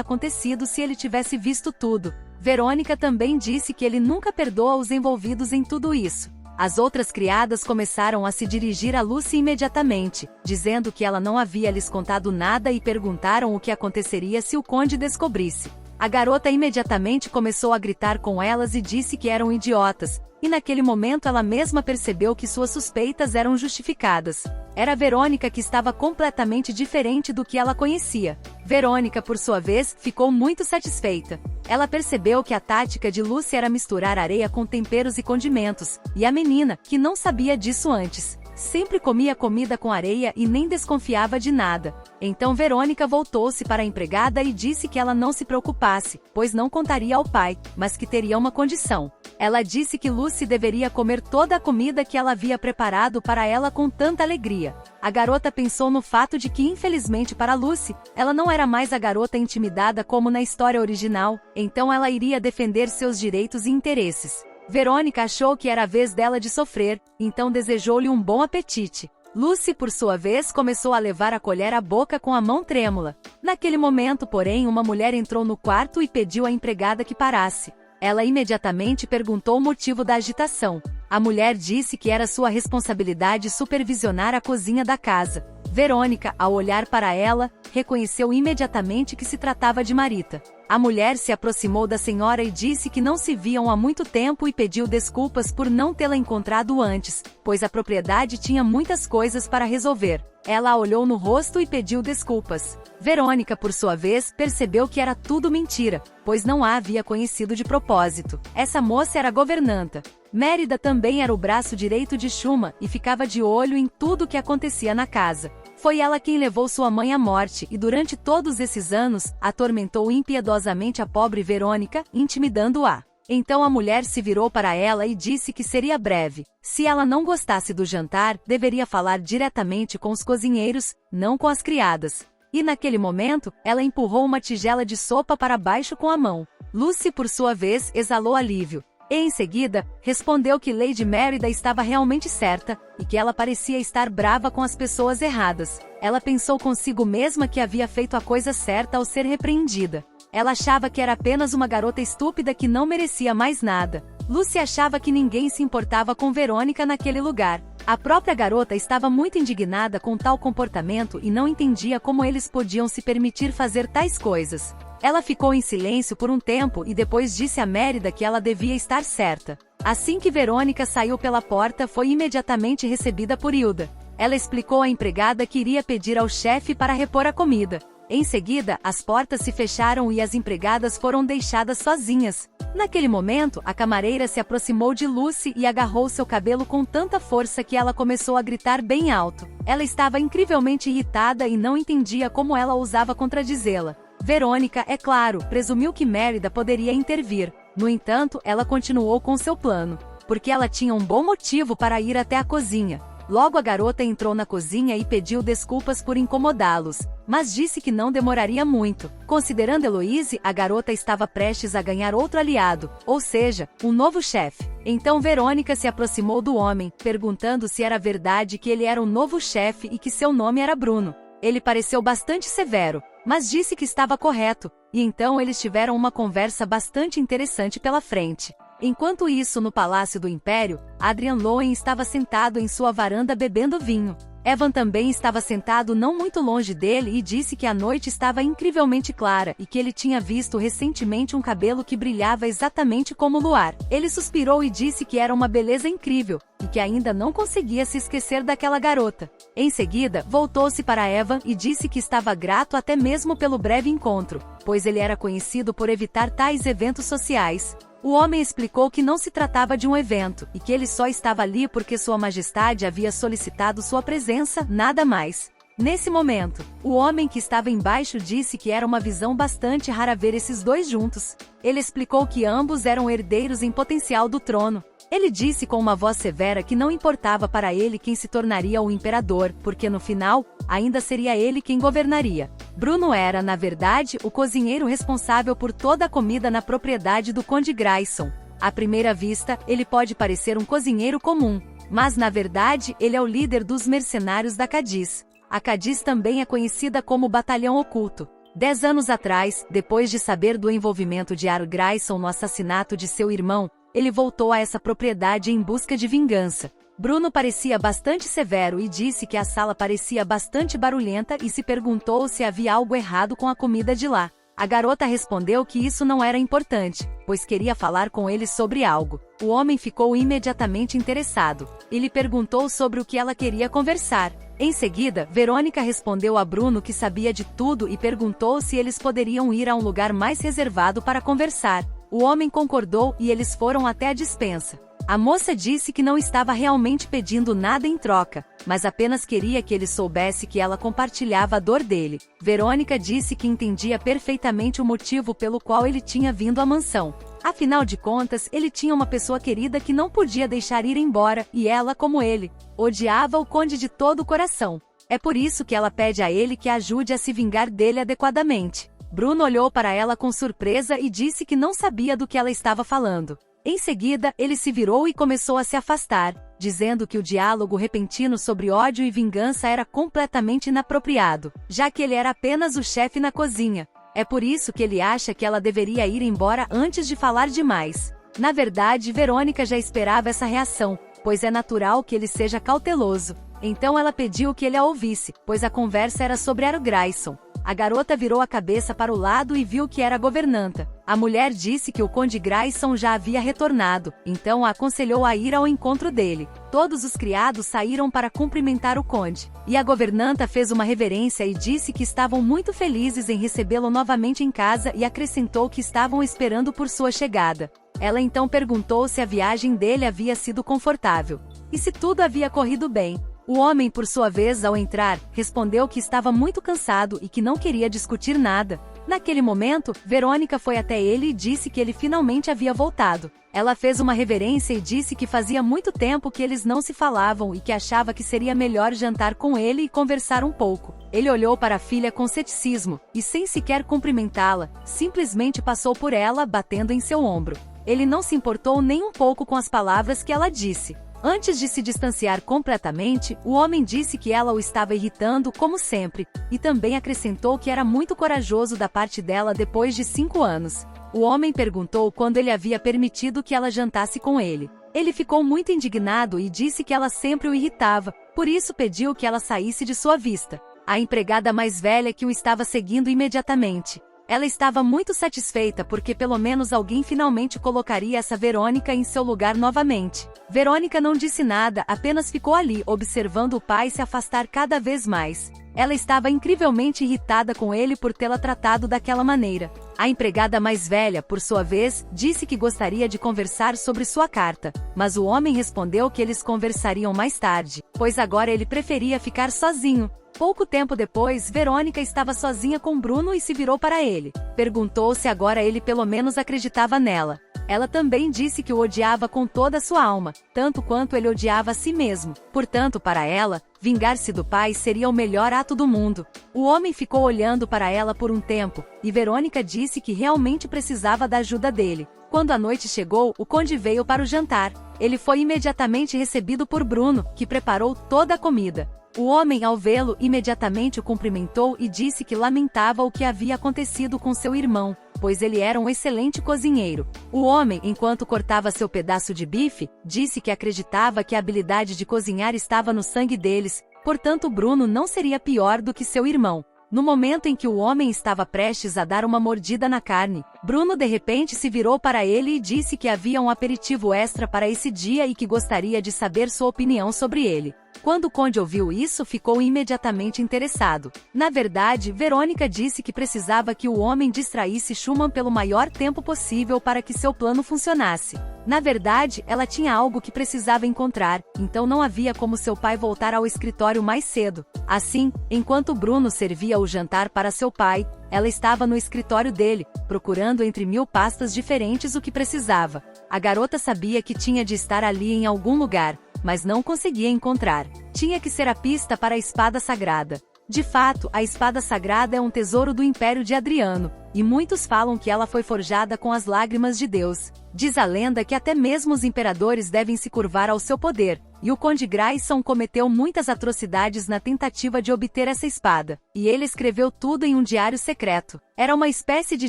acontecido se ele tivesse visto tudo. Verônica também disse que ele nunca perdoa os envolvidos em tudo isso. As outras criadas começaram a se dirigir a Lucy imediatamente, dizendo que ela não havia lhes contado nada e perguntaram o que aconteceria se o conde descobrisse. A garota imediatamente começou a gritar com elas e disse que eram idiotas, e naquele momento ela mesma percebeu que suas suspeitas eram justificadas. Era Verônica que estava completamente diferente do que ela conhecia. Verônica, por sua vez, ficou muito satisfeita. Ela percebeu que a tática de Lucy era misturar areia com temperos e condimentos, e a menina, que não sabia disso antes, sempre comia comida com areia e nem desconfiava de nada. Então Verônica voltou-se para a empregada e disse que ela não se preocupasse, pois não contaria ao pai, mas que teria uma condição. Ela disse que Lucy deveria comer toda a comida que ela havia preparado para ela com tanta alegria. A garota pensou no fato de que, infelizmente para Lucy, ela não era mais a garota intimidada como na história original, então ela iria defender seus direitos e interesses. Verônica achou que era a vez dela de sofrer, então desejou-lhe um bom apetite. Lucy, por sua vez, começou a levar a colher à boca com a mão trêmula. Naquele momento, porém, uma mulher entrou no quarto e pediu à empregada que parasse. Ela imediatamente perguntou o motivo da agitação. A mulher disse que era sua responsabilidade supervisionar a cozinha da casa. Verônica, ao olhar para ela, reconheceu imediatamente que se tratava de Marita. A mulher se aproximou da senhora e disse que não se viam há muito tempo e pediu desculpas por não tê-la encontrado antes, pois a propriedade tinha muitas coisas para resolver. Ela a olhou no rosto e pediu desculpas. Verônica, por sua vez, percebeu que era tudo mentira, pois não a havia conhecido de propósito. Essa moça era governanta. Mérida também era o braço direito de Chuma e ficava de olho em tudo o que acontecia na casa. Foi ela quem levou sua mãe à morte e durante todos esses anos, atormentou impiedosamente a pobre Verônica, intimidando-a. Então a mulher se virou para ela e disse que seria breve. Se ela não gostasse do jantar, deveria falar diretamente com os cozinheiros, não com as criadas. E naquele momento, ela empurrou uma tigela de sopa para baixo com a mão. Lucy, por sua vez, exalou alívio. E em seguida, respondeu que Lady Mérida estava realmente certa, e que ela parecia estar brava com as pessoas erradas. Ela pensou consigo mesma que havia feito a coisa certa ao ser repreendida. Ela achava que era apenas uma garota estúpida que não merecia mais nada. Lucy achava que ninguém se importava com Verônica naquele lugar. A própria garota estava muito indignada com tal comportamento e não entendia como eles podiam se permitir fazer tais coisas. Ela ficou em silêncio por um tempo e depois disse a Mérida que ela devia estar certa. Assim que Verônica saiu pela porta, foi imediatamente recebida por Hilda. Ela explicou à empregada que iria pedir ao chefe para repor a comida. Em seguida, as portas se fecharam e as empregadas foram deixadas sozinhas. Naquele momento, a camareira se aproximou de Lucy e agarrou seu cabelo com tanta força que ela começou a gritar bem alto. Ela estava incrivelmente irritada e não entendia como ela ousava contradizê-la. Verônica, é claro, presumiu que Mérida poderia intervir. No entanto, ela continuou com seu plano, porque ela tinha um bom motivo para ir até a cozinha. Logo a garota entrou na cozinha e pediu desculpas por incomodá-los, mas disse que não demoraria muito. Considerando Heloise, a garota estava prestes a ganhar outro aliado, ou seja, um novo chefe. Então Verônica se aproximou do homem, perguntando se era verdade que ele era um novo chefe e que seu nome era Bruno. Ele pareceu bastante severo, mas disse que estava correto, e então eles tiveram uma conversa bastante interessante pela frente. Enquanto isso, no Palácio do Império, Adrian Lowen estava sentado em sua varanda bebendo vinho. Evan também estava sentado não muito longe dele e disse que a noite estava incrivelmente clara e que ele tinha visto recentemente um cabelo que brilhava exatamente como o luar. Ele suspirou e disse que era uma beleza incrível, e que ainda não conseguia se esquecer daquela garota. Em seguida, voltou-se para Evan e disse que estava grato até mesmo pelo breve encontro, pois ele era conhecido por evitar tais eventos sociais. O homem explicou que não se tratava de um evento, e que ele só estava ali porque Sua Majestade havia solicitado sua presença, nada mais. Nesse momento, o homem que estava embaixo disse que era uma visão bastante rara ver esses dois juntos. Ele explicou que ambos eram herdeiros em potencial do trono. Ele disse com uma voz severa que não importava para ele quem se tornaria o imperador, porque no final, ainda seria ele quem governaria. Bruno era, na verdade, o cozinheiro responsável por toda a comida na propriedade do Conde Grayson. À primeira vista, ele pode parecer um cozinheiro comum, mas na verdade ele é o líder dos mercenários da Cadiz. A Cadiz também é conhecida como Batalhão Oculto. 10 anos atrás, depois de saber do envolvimento de Ar Grayson no assassinato de seu irmão, ele voltou a essa propriedade em busca de vingança. Bruno parecia bastante severo e disse que a sala parecia bastante barulhenta e se perguntou se havia algo errado com a comida de lá. A garota respondeu que isso não era importante, pois queria falar com ele sobre algo. O homem ficou imediatamente interessado. Ele perguntou sobre o que ela queria conversar. Em seguida, Verônica respondeu a Bruno que sabia de tudo e perguntou se eles poderiam ir a um lugar mais reservado para conversar. O homem concordou e eles foram até a despensa. A moça disse que não estava realmente pedindo nada em troca, mas apenas queria que ele soubesse que ela compartilhava a dor dele. Verônica disse que entendia perfeitamente o motivo pelo qual ele tinha vindo à mansão. Afinal de contas, ele tinha uma pessoa querida que não podia deixar ir embora, e ela, como ele, odiava o conde de todo o coração. É por isso que ela pede a ele que a ajude a se vingar dele adequadamente. Bruno olhou para ela com surpresa e disse que não sabia do que ela estava falando. Em seguida, ele se virou e começou a se afastar, dizendo que o diálogo repentino sobre ódio e vingança era completamente inapropriado, já que ele era apenas o chefe na cozinha. É por isso que ele acha que ela deveria ir embora antes de falar demais. Na verdade, Verônica já esperava essa reação, pois é natural que ele seja cauteloso. Então ela pediu que ele a ouvisse, pois a conversa era sobre Aro Grayson. A garota virou a cabeça para o lado e viu que era a governanta. A mulher disse que o Conde Grayson já havia retornado, então a aconselhou a ir ao encontro dele. Todos os criados saíram para cumprimentar o conde, e a governanta fez uma reverência e disse que estavam muito felizes em recebê-lo novamente em casa e acrescentou que estavam esperando por sua chegada. Ela então perguntou se a viagem dele havia sido confortável, e se tudo havia corrido bem. O homem, por sua vez, ao entrar, respondeu que estava muito cansado e que não queria discutir nada. Naquele momento, Verônica foi até ele e disse que ele finalmente havia voltado. Ela fez uma reverência e disse que fazia muito tempo que eles não se falavam e que achava que seria melhor jantar com ele e conversar um pouco. Ele olhou para a filha com ceticismo, e sem sequer cumprimentá-la, simplesmente passou por ela, batendo em seu ombro. Ele não se importou nem um pouco com as palavras que ela disse. Antes de se distanciar completamente, o homem disse que ela o estava irritando como sempre, e também acrescentou que era muito corajoso da parte dela depois de 5 anos. O homem perguntou quando ele havia permitido que ela jantasse com ele. Ele ficou muito indignado e disse que ela sempre o irritava, por isso pediu que ela saísse de sua vista. A empregada mais velha que o estava seguindo imediatamente. Ela estava muito satisfeita porque pelo menos alguém finalmente colocaria essa Verônica em seu lugar novamente. Verônica não disse nada, apenas ficou ali, observando o pai se afastar cada vez mais. Ela estava incrivelmente irritada com ele por tê-la tratado daquela maneira. A empregada mais velha, por sua vez, disse que gostaria de conversar sobre sua carta, mas o homem respondeu que eles conversariam mais tarde, pois agora ele preferia ficar sozinho. Pouco tempo depois, Verônica estava sozinha com Bruno e se virou para ele. Perguntou se agora ele pelo menos acreditava nela. Ela também disse que o odiava com toda a sua alma, tanto quanto ele odiava a si mesmo. Portanto, para ela, vingar-se do pai seria o melhor ato do mundo. O homem ficou olhando para ela por um tempo, e Verônica disse que realmente precisava da ajuda dele. Quando a noite chegou, o conde veio para o jantar. Ele foi imediatamente recebido por Bruno, que preparou toda a comida. O homem, ao vê-lo, imediatamente o cumprimentou e disse que lamentava o que havia acontecido com seu irmão, pois ele era um excelente cozinheiro. O homem, enquanto cortava seu pedaço de bife, disse que acreditava que a habilidade de cozinhar estava no sangue deles, portanto Bruno não seria pior do que seu irmão. No momento em que o homem estava prestes a dar uma mordida na carne, Bruno de repente se virou para ele e disse que havia um aperitivo extra para esse dia e que gostaria de saber sua opinião sobre ele. Quando o conde ouviu isso, ficou imediatamente interessado. Na verdade, Verônica disse que precisava que o homem distraísse Schumann pelo maior tempo possível para que seu plano funcionasse. Na verdade, ela tinha algo que precisava encontrar, então não havia como seu pai voltar ao escritório mais cedo. Assim, enquanto Bruno servia o jantar para seu pai, ela estava no escritório dele, procurando entre 1000 pastas diferentes o que precisava. A garota sabia que tinha de estar ali em algum lugar, mas não conseguia encontrar. Tinha que ser a pista para a espada sagrada. De fato, a espada sagrada é um tesouro do Império de Adriano, e muitos falam que ela foi forjada com as lágrimas de Deus. Diz a lenda que até mesmo os imperadores devem se curvar ao seu poder, e o Conde Grayson cometeu muitas atrocidades na tentativa de obter essa espada, e ele escreveu tudo em um diário secreto. Era uma espécie de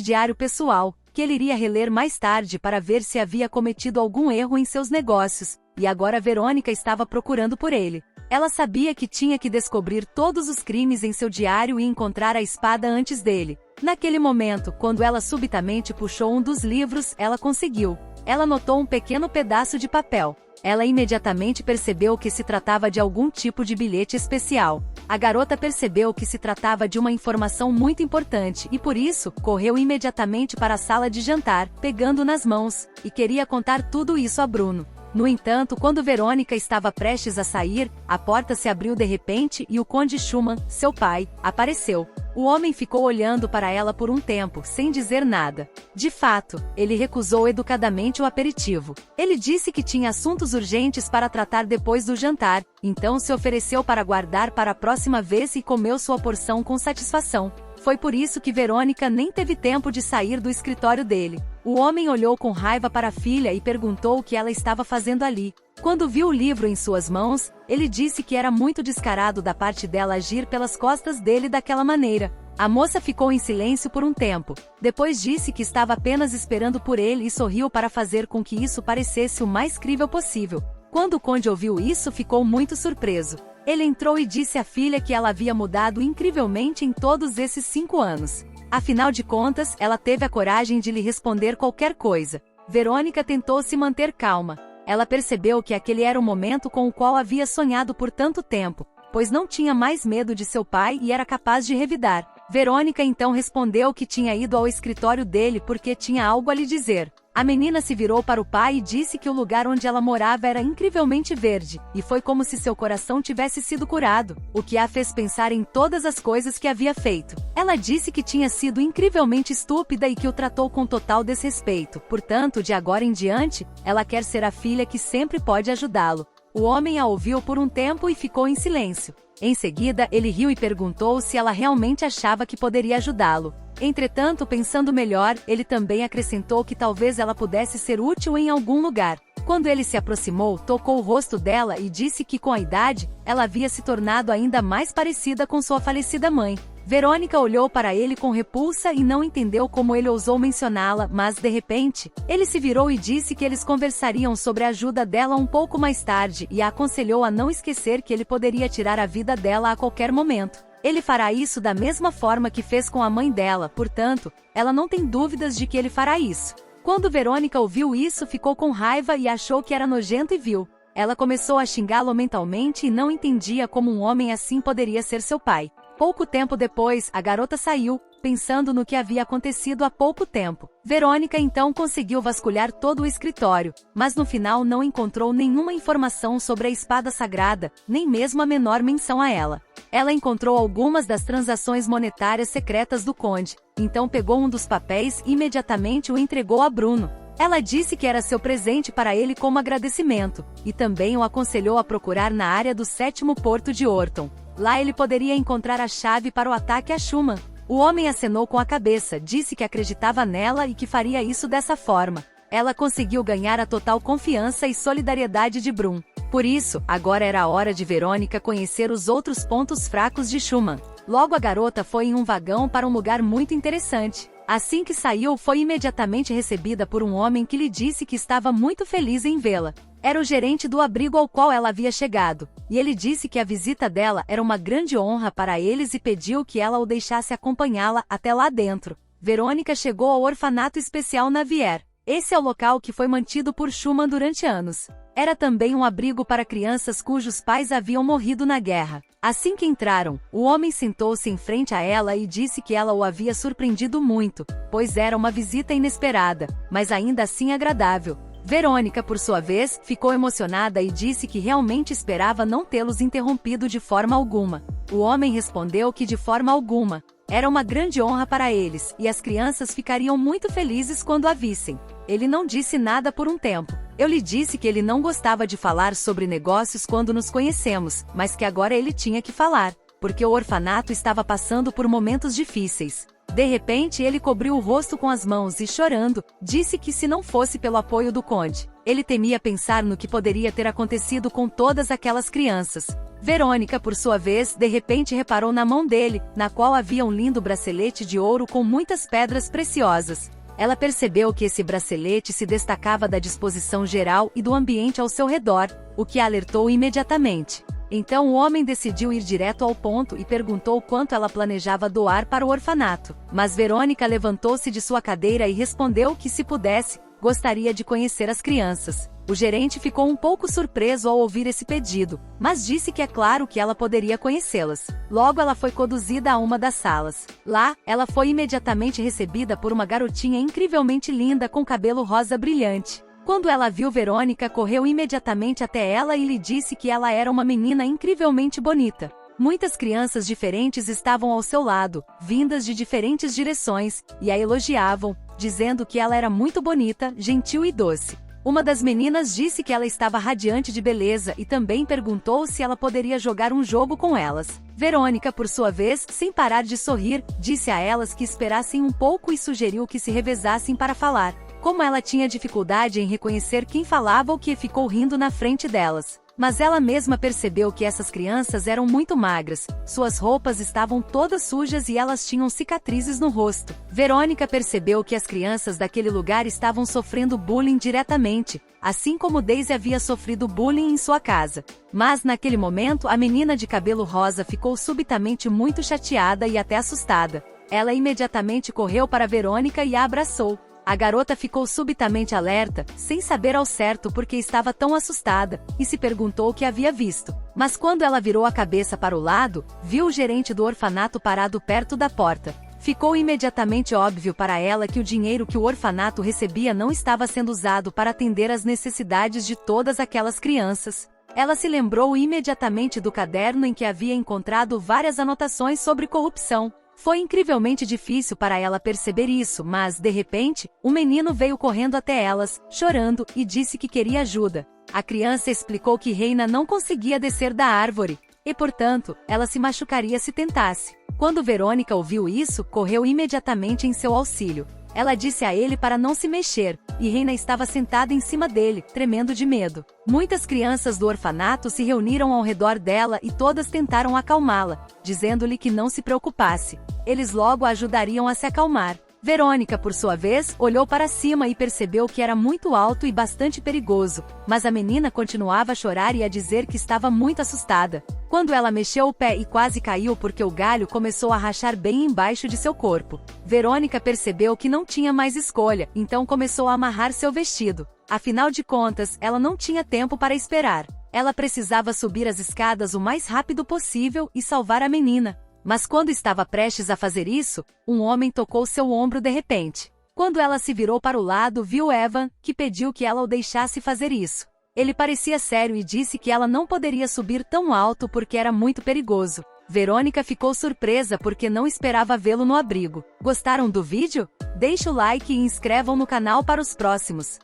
diário pessoal, que ele iria reler mais tarde para ver se havia cometido algum erro em seus negócios, e agora Verônica estava procurando por ele. Ela sabia que tinha que descobrir todos os crimes em seu diário e encontrar a espada antes dele. Naquele momento, quando ela subitamente puxou um dos livros, ela conseguiu. Ela notou um pequeno pedaço de papel. Ela imediatamente percebeu que se tratava de algum tipo de bilhete especial. A garota percebeu que se tratava de uma informação muito importante e, por isso, correu imediatamente para a sala de jantar, pegando nas mãos, e queria contar tudo isso a Bruno. No entanto, quando Verônica estava prestes a sair, a porta se abriu de repente e o Conde Schumann, seu pai, apareceu. O homem ficou olhando para ela por um tempo, sem dizer nada. De fato, ele recusou educadamente o aperitivo. Ele disse que tinha assuntos urgentes para tratar depois do jantar, então se ofereceu para guardar para a próxima vez e comeu sua porção com satisfação. Foi por isso que Verônica nem teve tempo de sair do escritório dele. O homem olhou com raiva para a filha e perguntou o que ela estava fazendo ali. Quando viu o livro em suas mãos, ele disse que era muito descarado da parte dela agir pelas costas dele daquela maneira. A moça ficou em silêncio por um tempo. Depois disse que estava apenas esperando por ele e sorriu para fazer com que isso parecesse o mais crível possível. Quando o conde ouviu isso, ficou muito surpreso. Ele entrou e disse à filha que ela havia mudado incrivelmente em todos esses 5 anos. Afinal de contas, ela teve a coragem de lhe responder qualquer coisa. Verônica tentou se manter calma. Ela percebeu que aquele era o momento com o qual havia sonhado por tanto tempo, pois não tinha mais medo de seu pai e era capaz de revidar. Verônica então respondeu que tinha ido ao escritório dele porque tinha algo a lhe dizer. A menina se virou para o pai e disse que o lugar onde ela morava era incrivelmente verde, e foi como se seu coração tivesse sido curado, o que a fez pensar em todas as coisas que havia feito. Ela disse que tinha sido incrivelmente estúpida e que o tratou com total desrespeito, portanto, de agora em diante, ela quer ser a filha que sempre pode ajudá-lo. O homem a ouviu por um tempo e ficou em silêncio. Em seguida, ele riu e perguntou se ela realmente achava que poderia ajudá-lo. Entretanto, pensando melhor, ele também acrescentou que talvez ela pudesse ser útil em algum lugar. Quando ele se aproximou, tocou o rosto dela e disse que com a idade, ela havia se tornado ainda mais parecida com sua falecida mãe. Verônica olhou para ele com repulsa e não entendeu como ele ousou mencioná-la, mas, de repente, ele se virou e disse que eles conversariam sobre a ajuda dela um pouco mais tarde e a aconselhou a não esquecer que ele poderia tirar a vida dela a qualquer momento. Ele fará isso da mesma forma que fez com a mãe dela, portanto, ela não tem dúvidas de que ele fará isso. Quando Verônica ouviu isso, ficou com raiva e achou que era nojento e vil. Ela começou a xingá-lo mentalmente e não entendia como um homem assim poderia ser seu pai. Pouco tempo depois, a garota saiu, pensando no que havia acontecido há pouco tempo. Verônica então conseguiu vasculhar todo o escritório, mas no final não encontrou nenhuma informação sobre a espada sagrada, nem mesmo a menor menção a ela. Ela encontrou algumas das transações monetárias secretas do conde, então pegou um dos papéis e imediatamente o entregou a Bruno. Ela disse que era seu presente para ele como agradecimento, e também o aconselhou a procurar na área do 7º porto de Orton. Lá ele poderia encontrar a chave para o ataque a Schumann. O homem acenou com a cabeça, disse que acreditava nela e que faria isso dessa forma. Ela conseguiu ganhar a total confiança e solidariedade de Brum. Por isso, agora era a hora de Verônica conhecer os outros pontos fracos de Schumann. Logo a garota foi em um vagão para um lugar muito interessante. Assim que saiu, foi imediatamente recebida por um homem que lhe disse que estava muito feliz em vê-la. Era o gerente do abrigo ao qual ela havia chegado, e ele disse que a visita dela era uma grande honra para eles e pediu que ela o deixasse acompanhá-la até lá dentro. Verônica chegou ao orfanato especial Navier. Esse é o local que foi mantido por Schumann durante anos. Era também um abrigo para crianças cujos pais haviam morrido na guerra. Assim que entraram, o homem sentou-se em frente a ela e disse que ela o havia surpreendido muito, pois era uma visita inesperada, mas ainda assim agradável. Verônica, por sua vez, ficou emocionada e disse que realmente esperava não tê-los interrompido de forma alguma. O homem respondeu que de forma alguma. Era uma grande honra para eles, e as crianças ficariam muito felizes quando a vissem. Ele não disse nada por um tempo. Eu lhe disse que ele não gostava de falar sobre negócios quando nos conhecemos, mas que agora ele tinha que falar, porque o orfanato estava passando por momentos difíceis. De repente ele cobriu o rosto com as mãos e, chorando, disse que se não fosse pelo apoio do conde, ele temia pensar no que poderia ter acontecido com todas aquelas crianças. Verônica, por sua vez, de repente reparou na mão dele, na qual havia um lindo bracelete de ouro com muitas pedras preciosas. Ela percebeu que esse bracelete se destacava da disposição geral e do ambiente ao seu redor, o que a alertou imediatamente. Então o homem decidiu ir direto ao ponto e perguntou quanto ela planejava doar para o orfanato. Mas Verônica levantou-se de sua cadeira e respondeu que, se pudesse, gostaria de conhecer as crianças. O gerente ficou um pouco surpreso ao ouvir esse pedido, mas disse que é claro que ela poderia conhecê-las. Logo ela foi conduzida a uma das salas. Lá, ela foi imediatamente recebida por uma garotinha incrivelmente linda com cabelo rosa brilhante. Quando ela viu Verônica, correu imediatamente até ela e lhe disse que ela era uma menina incrivelmente bonita. Muitas crianças diferentes estavam ao seu lado, vindas de diferentes direções, e a elogiavam, dizendo que ela era muito bonita, gentil e doce. Uma das meninas disse que ela estava radiante de beleza e também perguntou se ela poderia jogar um jogo com elas. Verônica, por sua vez, sem parar de sorrir, disse a elas que esperassem um pouco e sugeriu que se revezassem para falar. Como ela tinha dificuldade em reconhecer quem falava ou que ficou rindo na frente delas. Mas ela mesma percebeu que essas crianças eram muito magras, suas roupas estavam todas sujas e elas tinham cicatrizes no rosto. Verônica percebeu que as crianças daquele lugar estavam sofrendo bullying diretamente, assim como Daisy havia sofrido bullying em sua casa. Mas naquele momento a menina de cabelo rosa ficou subitamente muito chateada e até assustada. Ela imediatamente correu para Verônica e a abraçou. A garota ficou subitamente alerta, sem saber ao certo por que estava tão assustada, e se perguntou o que havia visto. Mas quando ela virou a cabeça para o lado, viu o gerente do orfanato parado perto da porta. Ficou imediatamente óbvio para ela que o dinheiro que o orfanato recebia não estava sendo usado para atender às necessidades de todas aquelas crianças. Ela se lembrou imediatamente do caderno em que havia encontrado várias anotações sobre corrupção. Foi incrivelmente difícil para ela perceber isso, mas, de repente, um menino veio correndo até elas, chorando, e disse que queria ajuda. A criança explicou que Reina não conseguia descer da árvore, e, portanto, ela se machucaria se tentasse. Quando Verônica ouviu isso, correu imediatamente em seu auxílio. Ela disse a ele para não se mexer, e Reina estava sentada em cima dele, tremendo de medo. Muitas crianças do orfanato se reuniram ao redor dela e todas tentaram acalmá-la, dizendo-lhe que não se preocupasse. Eles logo a ajudariam a se acalmar. Verônica, por sua vez, olhou para cima e percebeu que era muito alto e bastante perigoso, mas a menina continuava a chorar e a dizer que estava muito assustada. Quando ela mexeu o pé e quase caiu porque o galho começou a rachar bem embaixo de seu corpo. Verônica percebeu que não tinha mais escolha, então começou a amarrar seu vestido. Afinal de contas, ela não tinha tempo para esperar. Ela precisava subir as escadas o mais rápido possível e salvar a menina. Mas quando estava prestes a fazer isso, um homem tocou seu ombro de repente. Quando ela se virou para o lado, viu Evan, que pediu que ela o deixasse fazer isso. Ele parecia sério e disse que ela não poderia subir tão alto porque era muito perigoso. Verônica ficou surpresa porque não esperava vê-lo no abrigo. Gostaram do vídeo? Deixe o like e inscrevam no canal para os próximos.